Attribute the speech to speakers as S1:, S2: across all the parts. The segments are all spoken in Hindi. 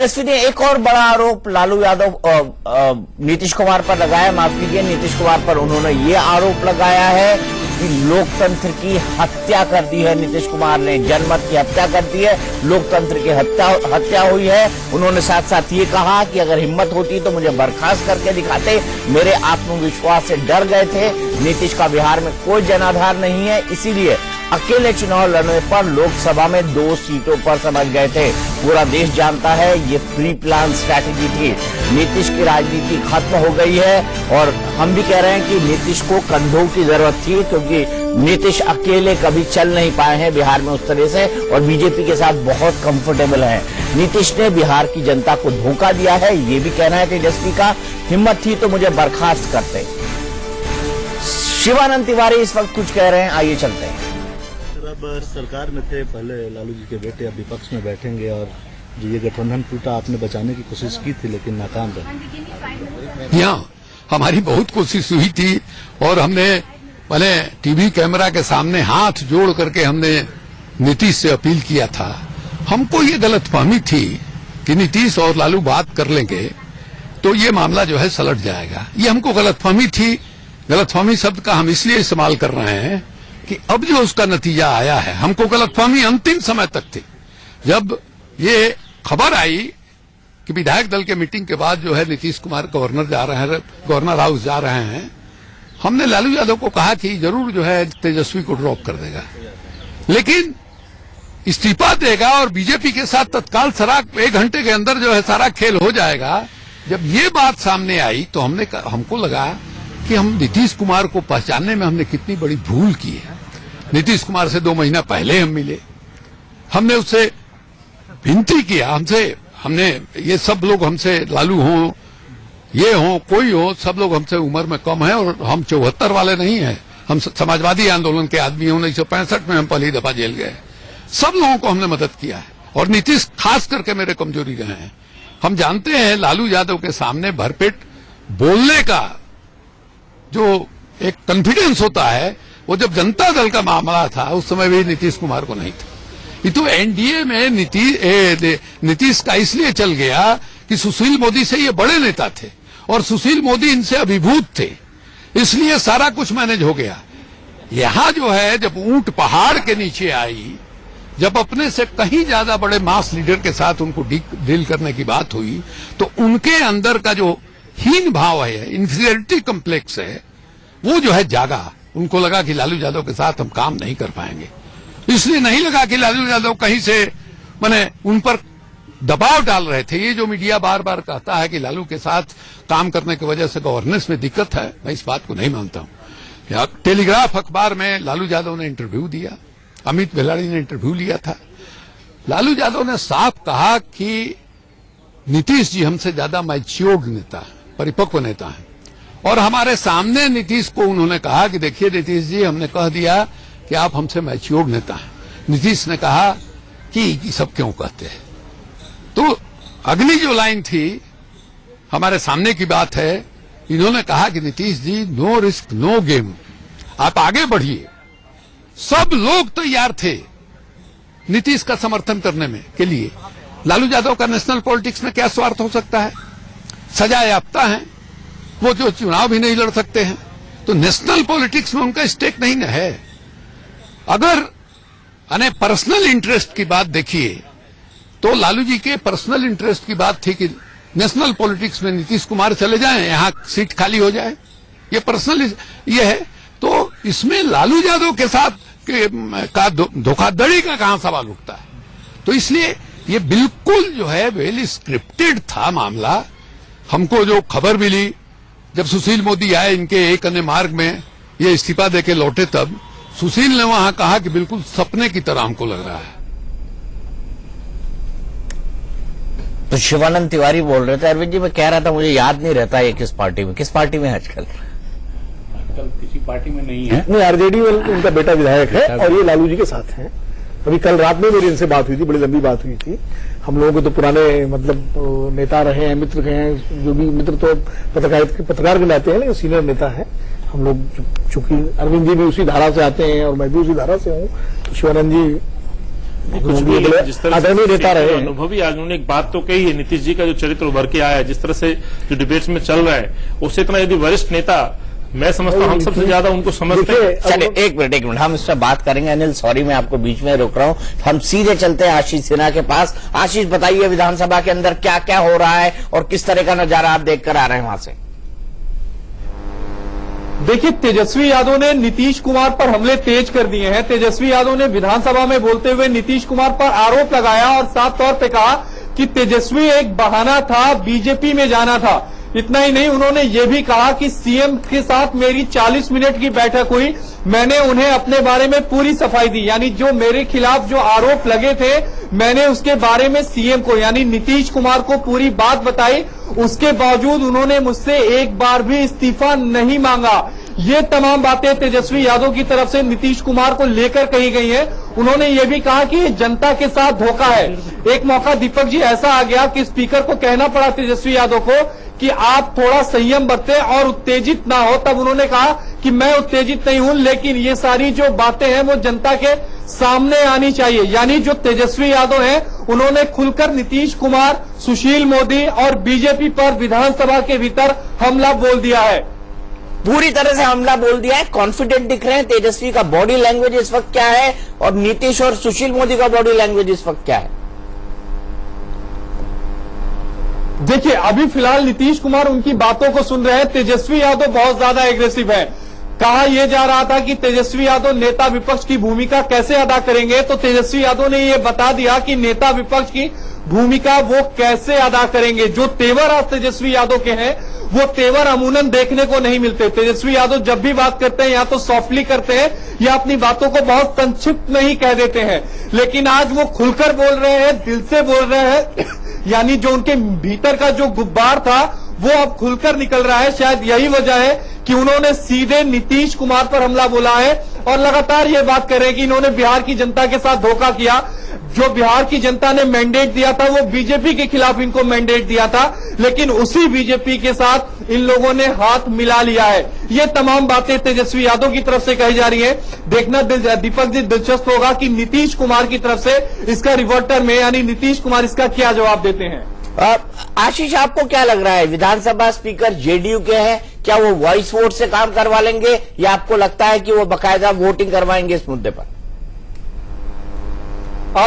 S1: तेजस्वी ने एक और बड़ा आरोप लालू यादव नीतीश कुमार पर लगाया। माफ कीजिए, नीतीश कुमार पर उन्होंने ये आरोप लगाया है कि लोकतंत्र की हत्या कर दी है। नीतीश कुमार ने जनमत की हत्या कर दी है, लोकतंत्र की हत्या हुई है। उन्होंने साथ साथ ये कहा कि अगर हिम्मत होती तो मुझे बर्खास्त करके दिखाते, मेरे आत्मविश्वास से डर गए थे। नीतीश का बिहार में कोई जनाधार नहीं है, इसीलिए अकेले चुनाव लड़ने पर लोकसभा में 2 सीटों पर समझ गए थे। पूरा देश जानता है ये प्री प्लान स्ट्रैटेजी थी। नीतीश की राजनीति खत्म हो गई है और हम भी कह रहे हैं कि नीतीश को कंधों की जरूरत थी, क्योंकि नीतीश अकेले कभी चल नहीं पाए हैं बिहार में उस तरह से और बीजेपी के साथ बहुत कंफर्टेबल है। नीतीश ने बिहार की जनता को धोखा दिया है, ये भी कहना है तेजस्वी का। हिम्मत थी तो मुझे बर्खास्त करते। शिवानंद तिवारी इस वक्त कुछ कह रहे हैं, आइए चलते हैं।
S2: अब सरकार में थे, पहले लालू जी के बेटे अब विपक्ष में बैठेंगे और जो ये गठबंधन टूटा आपने बचाने की कोशिश की थी लेकिन नाकाम रहे।
S3: यहाँ हमारी बहुत कोशिश हुई थी और हमने पहले टीवी कैमरा के सामने हाथ जोड़ करके हमने नीतीश से अपील किया था। हमको ये गलतफहमी थी कि नीतीश और लालू बात कर लेंगे तो ये मामला जो है सलट जाएगा। ये हमको गलतफहमी थी। गलतफहमी शब्द का हम इसलिए इस्तेमाल कर रहे हैं कि अब जो उसका नतीजा आया है, हमको गलतफहमी अंतिम समय तक थी। जब ये खबर आई कि विधायक दल के मीटिंग के बाद जो है नीतीश कुमार गवर्नर हाउस जा रहे हैं, हमने लालू यादव को कहा कि जरूर जो है तेजस्वी को ड्रॉप कर देगा, लेकिन इस्तीफा देगा और बीजेपी के साथ तत्काल 1 घंटे के अंदर जो है सारा खेल हो जाएगा। जब ये बात सामने आई तो हमको लगा कि हम नीतीश कुमार को पहचानने में हमने कितनी बड़ी भूल की है। नीतीश कुमार से 2 महीना पहले हम मिले, हमने उससे विनती किया, हमने ये सब लोग हमसे, लालू हो, ये हो, कोई हो, सब लोग हमसे उम्र में कम है और हम 74 वाले नहीं हैं। हम समाजवादी आंदोलन के आदमी हैं। 1965 में हम पहली दफा जेल गए। सब लोगों को हमने मदद किया है और नीतीश खास करके मेरे कमजोरी रहे हैं। हम जानते हैं लालू यादव के सामने भरपेट बोलने का जो एक कॉन्फिडेंस होता है, वो जब जनता दल का मामला था उस समय भी नीतीश कुमार को नहीं था। ये तो एनडीए में नीतीश का इसलिए चल गया कि सुशील मोदी से ये बड़े नेता थे और सुशील मोदी इनसे अभिभूत थे, इसलिए सारा कुछ मैनेज हो गया। यहां जो है जब ऊंट पहाड़ के नीचे आई, जब अपने से कहीं ज्यादा बड़े मास लीडर के साथ उनको डील करने की बात हुई, तो उनके अंदर का जो हीन भाव है, इंफीरियरिटी कॉम्प्लेक्स है, वो जो है जागा। उनको लगा कि लालू यादव के साथ हम काम नहीं कर पाएंगे। इसलिए नहीं लगा कि लालू यादव कहीं से माने उन पर दबाव डाल रहे थे। ये जो मीडिया बार बार कहता है कि लालू के साथ काम करने की वजह से गवर्नेंस में दिक्कत है, मैं इस बात को नहीं मानता हूं। टेलीग्राफ अखबार में लालू यादव ने इंटरव्यू दिया, अमित भेलाड़ी ने इंटरव्यू लिया था। लालू यादव ने साफ कहा कि नीतीश जी हमसे ज्यादा मैच्योर्ड नेता है, परिपक्व नेता है, और हमारे सामने नीतीश को उन्होंने कहा कि देखिए नीतीश जी, हमने कह दिया कि आप हमसे मैच्योर्ड नेता हैं। नीतीश ने कहा कि सब क्यों कहते हैं। तो अगली जो लाइन थी, हमारे सामने की बात है, इन्होंने कहा कि Nitish ji, no risk no game, आप आगे बढ़िए। सब लोग तैयार थे नीतीश का समर्थन करने में के लिए। लालू यादव का नेशनल पॉलिटिक्स में क्या स्वार्थ हो सकता है? सजा याफ्ता है, वो जो चुनाव भी नहीं लड़ सकते हैं, तो नेशनल पॉलिटिक्स में उनका स्टेक नहीं है। अगर पर्सनल इंटरेस्ट की बात देखिए तो लालू जी के पर्सनल इंटरेस्ट की बात थी कि नेशनल पॉलिटिक्स में नीतीश कुमार चले जाएं, यहां सीट खाली हो जाए, ये पर्सनल ये है। तो इसमें लालू यादव के साथ का धोखाधड़ी का कहां सवाल उठता है? तो इसलिए ये बिल्कुल जो है वेल स्क्रिप्टेड था मामला। हमको जो खबर मिली जब सुशील मोदी आए इनके एक अन्य मार्ग में, ये इस्तीफा देके लौटे, तब सुशील ने वहां कहा कि बिल्कुल सपने की तरह हमको लग रहा है।
S1: तो शिवानंद तिवारी बोल रहे थे, अरविंद जी मैं कह रहा था मुझे याद नहीं रहता ये किस पार्टी में है आजकल
S4: किसी पार्टी में नहीं है।
S5: नहीं, आरजेडी में उनका बेटा विधायक है और ये लालू जी के साथ हैं। अभी कल रात में मेरी इनसे बात हुई थी, बड़ी लंबी बात हुई थी। हम लोगों के तो पुराने नेता रहे हैं, मित्र रहे हैं, जो भी मित्र तो पत्रकार के नाते हैं, लेकिन सीनियर नेता है हम लोग। चूंकि अरविंद जी भी उसी धारा से आते हैं और मैं भी उसी धारा से हूं, तो शिवानंद जी
S4: कुछ भी जिस तरह
S5: आदरणीय नेता रहे हैं।
S4: अनुभवी आज उन्होंने एक बात तो कही है, नीतीश जी का जो चरित्र उभर के आया है, जिस तरह से जो डिबेट्स में चल रहा है, उससे इतना यदि वरिष्ठ नेता, मैं समझता हूं हम सबसे ज्यादा उनको समझते हैं।
S1: चलिए एक मिनट हम इस पर बात करेंगे। अनिल, सॉरी मैं आपको बीच में रोक रहा हूं, हम सीधे चलते हैं आशीष सिन्हा के पास। आशीष, बताइए विधानसभा के अंदर क्या क्या हो रहा है और किस तरह का नजारा आप देखकर आ रहे हैं वहां से?
S6: देखिए, तेजस्वी यादव ने नीतीश कुमार पर हमले तेज कर दिए हैं। तेजस्वी यादव ने विधानसभा में बोलते हुए नीतीश कुमार पर आरोप लगाया और साफ तौर पे कहा कि तेजस्वी एक बहाना था, बीजेपी में जाना था। इतना ही नहीं, उन्होंने ये भी कहा कि सीएम के साथ मेरी 40 मिनट की बैठक हुई, मैंने उन्हें अपने बारे में पूरी सफाई दी। यानी जो मेरे खिलाफ जो आरोप लगे थे, मैंने उसके बारे में सीएम को यानी नीतीश कुमार को पूरी बात बताई। उसके बावजूद उन्होंने मुझसे एक बार भी इस्तीफा नहीं मांगा। ये तमाम बातें तेजस्वी यादव की तरफ से नीतीश कुमार को लेकर कही गई हैं। उन्होंने ये भी कहा कि ये जनता के साथ धोखा है। एक मौका दीपक जी ऐसा आ गया कि स्पीकर को कहना पड़ा तेजस्वी यादव को कि आप थोड़ा संयम बरतें और उत्तेजित ना हो। तब उन्होंने कहा कि मैं उत्तेजित नहीं हूं, लेकिन ये सारी जो बातें हैं वो जनता के सामने आनी चाहिए। यानी जो तेजस्वी यादव हैं, उन्होंने खुलकर नीतीश कुमार, सुशील मोदी और बीजेपी पर विधानसभा के भीतर हमला बोल दिया है।
S1: पूरी तरह से हमला बोल दिया है। कॉन्फिडेंट दिख रहे हैं। तेजस्वी का बॉडी लैंग्वेज इस वक्त क्या है और नीतीश और सुशील मोदी का बॉडी लैंग्वेज इस वक्त क्या है?
S6: देखिए, अभी फिलहाल नीतीश कुमार उनकी बातों को सुन रहे हैं। तेजस्वी यादव बहुत ज्यादा एग्रेसिव है। कहा यह जा रहा था कि तेजस्वी यादव नेता विपक्ष की भूमिका कैसे अदा करेंगे, तो तेजस्वी यादव ने यह बता दिया कि नेता विपक्ष की भूमिका वो कैसे अदा करेंगे। जो तेवर आज तेजस्वी यादव के हैं, वो तेवर अमूनन देखने को नहीं मिलते। तेजस्वी यादव जब भी बात करते हैं या तो सॉफ्टली करते हैं या अपनी बातों को बहुत संक्षिप्त में ही कह देते हैं, लेकिन आज वो खुलकर बोल रहे हैं, दिल से बोल रहे हैं। यानी जो उनके भीतर का जो गुब्बार था वो अब खुलकर निकल रहा है। शायद यही वजह है कि उन्होंने सीधे नीतीश कुमार पर हमला बोला है और लगातार ये बात कर रहे हैं कि इन्होंने बिहार की जनता के साथ धोखा किया। जो बिहार की जनता ने मैंडेट दिया था वो बीजेपी के खिलाफ इनको मैंडेट दिया था, लेकिन उसी बीजेपी के साथ इन लोगों ने हाथ मिला लिया है। ये तमाम बातें तेजस्वी यादव की तरफ से कही जा रही है। देखना दीपक जी दिलचस्प होगा कि नीतीश कुमार की तरफ से इसका रिवर्टर में यानी नीतीश कुमार इसका क्या जवाब देते हैं।
S1: आशीष, आपको क्या लग रहा है, विधानसभा स्पीकर जेडीयू के हैं, क्या वो वॉइस वोट से काम करवा लेंगे या आपको लगता है कि वो बाकायदा वोटिंग करवाएंगे इस मुद्दे पर?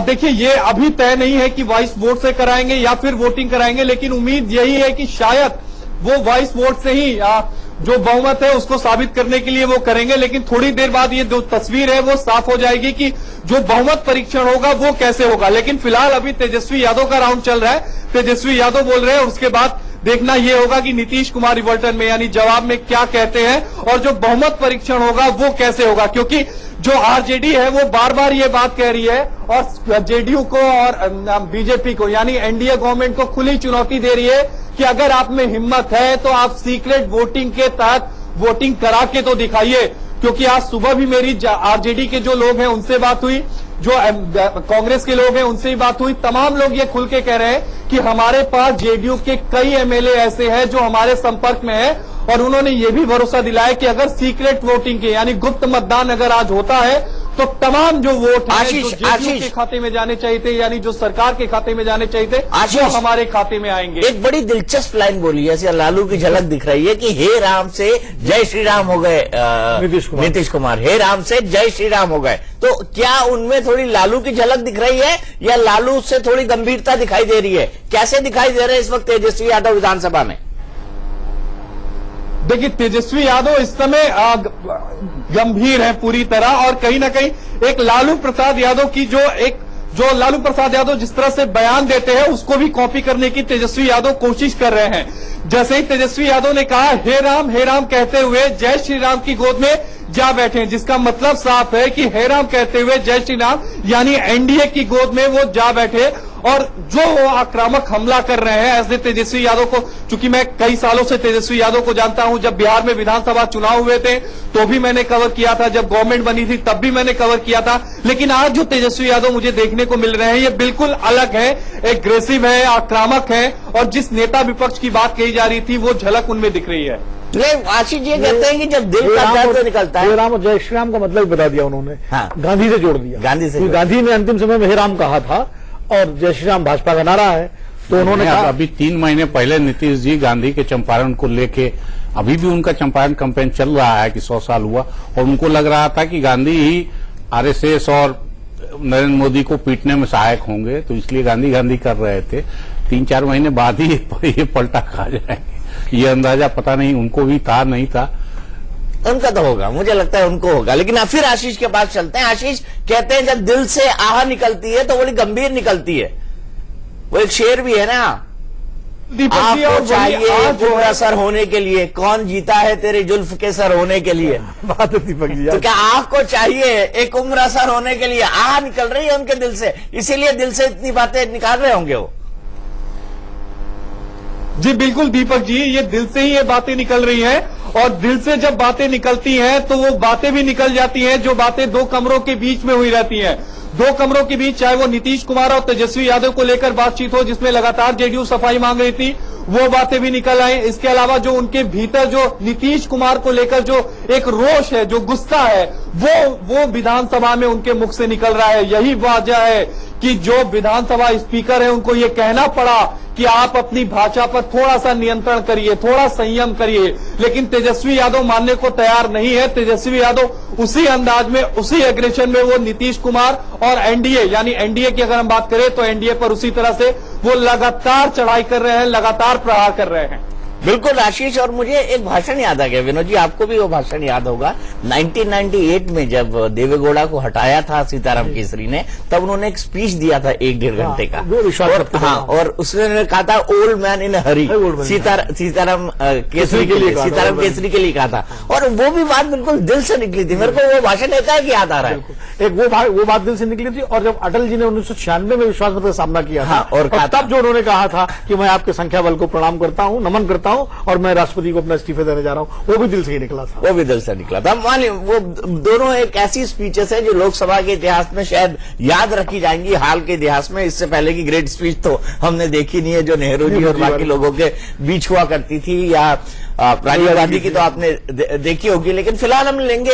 S6: देखिए, ये अभी तय नहीं है कि वॉइस वोट से कराएंगे या फिर वोटिंग कराएंगे, लेकिन उम्मीद यही है कि शायद वो वॉइस वोट से ही जो बहुमत है उसको साबित करने के लिए वो करेंगे। लेकिन थोड़ी देर बाद ये जो तस्वीर है वो साफ हो जाएगी कि जो बहुमत परीक्षण होगा वो कैसे होगा। लेकिन फिलहाल अभी तेजस्वी यादव का राउंड चल रहा है, तेजस्वी यादव बोल रहे हैं, उसके बाद देखना यह होगा कि नीतीश कुमार रिवर्टन में यानी जवाब में क्या कहते हैं और जो बहुमत परीक्षण होगा वो कैसे होगा। क्योंकि जो आरजेडी है वो बार बार ये बात कह रही है और जेडीयू को और बीजेपी को यानी एनडीए गवर्नमेंट को खुली चुनौती दे रही है कि अगर आप में हिम्मत है तो आप सीक्रेट वोटिंग के तहत वोटिंग करा के तो दिखाइए। क्योंकि आज सुबह भी मेरी आरजेडी के जो लोग हैं उनसे बात हुई, जो कांग्रेस के लोग हैं उनसे ही बात हुई। तमाम लोग ये खुल के कह रहे हैं कि हमारे पास जेडीयू के कई एमएलए ऐसे हैं जो हमारे संपर्क में है और उन्होंने ये भी भरोसा दिलाया कि अगर सीक्रेट वोटिंग के यानी गुप्त मतदान अगर आज होता है तो तमाम जो वोट हैं जो जेडीयू के खाते में जाने चाहिए थे यानी जो सरकार के खाते में जाने चाहिए थे वो हमारे खाते में आएंगे।
S1: एक बड़ी दिलचस्प लाइन बोली है, ऐसे लालू की झलक दिख रही है कि हे राम से जय श्री राम हो गए नीतीश कुमार, हे राम से जय श्री राम हो गए। तो क्या उनमें थोड़ी लालू की झलक दिख रही है या लालू से थोड़ी गंभीरता दिखाई दे रही है? कैसे दिखाई दे रहे हैं इस वक्त तेजस्वी यादव विधानसभा में?
S6: देखिए, तेजस्वी यादव इस समय गंभीर है पूरी तरह और कहीं ना कहीं एक लालू प्रसाद यादव की जो लालू प्रसाद यादव जिस तरह से बयान देते हैं उसको भी कॉपी करने की तेजस्वी यादव कोशिश कर रहे हैं। जैसे ही तेजस्वी यादव ने कहा हे राम कहते हुए जय श्री राम की गोद में जा बैठे, जिसका मतलब साफ है कि हे राम कहते हुए जय श्री राम यानी एनडीए की गोद में वो जा बैठे और जो वो आक्रामक हमला कर रहे हैं ऐसे तेजस्वी यादव को। चूंकि मैं कई सालों से तेजस्वी यादव को जानता हूं, जब बिहार में विधानसभा चुनाव हुए थे तो भी मैंने कवर किया था, जब गवर्नमेंट बनी थी तब भी मैंने कवर किया था। लेकिन आज जो तेजस्वी यादव मुझे देखने को मिल रहे हैं ये बिल्कुल अलग है, एग्रेसिव है, आक्रामक है और जिस नेता विपक्ष की बात कही जा रही थी वो झलक उनमें दिख रही है।
S1: नहीं, आशीष जी कहते हैं कि जब दिल का दर्द निकलता
S5: हे
S1: है।
S5: राम और जय श्री राम का मतलब भी बता दिया उन्होंने।
S1: हाँ।
S5: गांधी से जोड़ दिया।
S1: गांधी से
S5: क्योंकि गांधी ने अंतिम समय में हे राम कहा था और जय श्री राम भाजपा का नारा है, तो उन्होंने
S7: नहीं,
S5: कहा
S7: अभी 3 महीने पहले नीतीश जी गांधी के चंपारण को लेके, अभी भी उनका चंपारण कैंपेन चल रहा है कि 100 साल हुआ, और उनको लग रहा था कि गांधी ही आरएसएस और नरेंद्र मोदी को पीटने में सहायक होंगे, तो इसलिए गांधी गांधी कर रहे थे। 3-4 महीने बाद ही ये पलटा खा जाएंगे, ये अंदाजा पता नहीं उनको भी था नहीं था।
S1: उनका तो होगा, मुझे लगता है उनको होगा। लेकिन फिर आशीष के पास चलते हैं। आशीष कहते हैं जब दिल से आह निकलती है तो बड़ी गंभीर निकलती है। वो एक शेर भी है ना,
S6: दीपक जी, और
S1: आपको चाहिए
S6: वही आज जो
S1: पूरा
S6: है
S1: सर होने के लिए, कौन जीता है तेरे जुल्फ के सर होने के लिए।
S5: बात है दीपक जी।
S1: तो क्या आपको चाहिए एक उम्र असर होने के लिए? आह निकल रही है उनके दिल से, इसीलिए दिल से इतनी बातें निकाल रहे होंगे वो।
S6: जी बिल्कुल दीपक जी, ये दिल से ही ये बातें निकल रही हैं, और दिल से जब बातें निकलती हैं तो वो बातें भी निकल जाती हैं जो बातें 2 कमरों के बीच में हुई रहती हैं। 2 कमरों के बीच, चाहे वो नीतीश कुमार और तेजस्वी यादव को लेकर बातचीत हो जिसमें लगातार जेडीयू सफाई मांग रही थी, वो बातें भी निकल आई। इसके अलावा जो उनके भीतर जो नीतीश कुमार को लेकर जो एक रोष है, जो गुस्सा है, वो विधानसभा में उनके मुख से निकल रहा है। यही वजह है कि जो विधानसभा स्पीकर है उनको ये कहना पड़ा कि आप अपनी भाषा पर थोड़ा सा नियंत्रण करिए, थोड़ा संयम करिए, लेकिन तेजस्वी यादव मानने को तैयार नहीं है। तेजस्वी यादव उसी अंदाज में, उसी एग्रेशन में वो नीतीश कुमार और एनडीए, यानी एनडीए की अगर हम बात करें तो एनडीए पर उसी तरह से वो लगातार चढ़ाई कर रहे हैं, लगातार प्रहार कर रहे हैं।
S1: बिल्कुल आशीष, और मुझे एक भाषण याद आ गया विनोद जी, आपको भी वो भाषण याद होगा 1998 में जब देवेगौड़ा को हटाया था सीताराम केसरी ने, तब उन्होंने एक स्पीच दिया था 1-1.5 घंटे का।
S5: वो विश्वास
S1: और
S5: रखते थे।
S1: हाँ, और उसने कहा था ओल्ड मैन इन हरी, सीताराम केसरी के लिए, सीताराम केसरी के लिए कहा था। और वो भी बात बिल्कुल दिल से निकली थी। मेरे को वो भाषण एकाएक याद आ रहा है।
S5: एक वो बात दिल से निकली थी। और जब अटल जी ने 1996 में विश्वास मत का सामना किया था,
S1: हाँ, और
S5: तब जो उन्होंने कहा था कि मैं आपके संख्या बल को प्रणाम करता हूं, नमन करता हूं, और मैं राष्ट्रपति को अपना इस्तीफा देने जा रहा हूं, वो भी दिल से ही निकला था।
S1: वो भी दिल से निकला था। मान लीजिए वो दोनों एक ऐसी स्पीचेस है जो लोकसभा के इतिहास में शायद याद रखी जाएंगी, हाल के इतिहास में। इससे पहले की ग्रेट स्पीच तो हमने देखी नहीं है जो नेहरू जी और बाकी लोगों के बीच हुआ करती थी, या राजीव गांधी की तो आपने देखी होगी। लेकिन फिलहाल हम लेंगे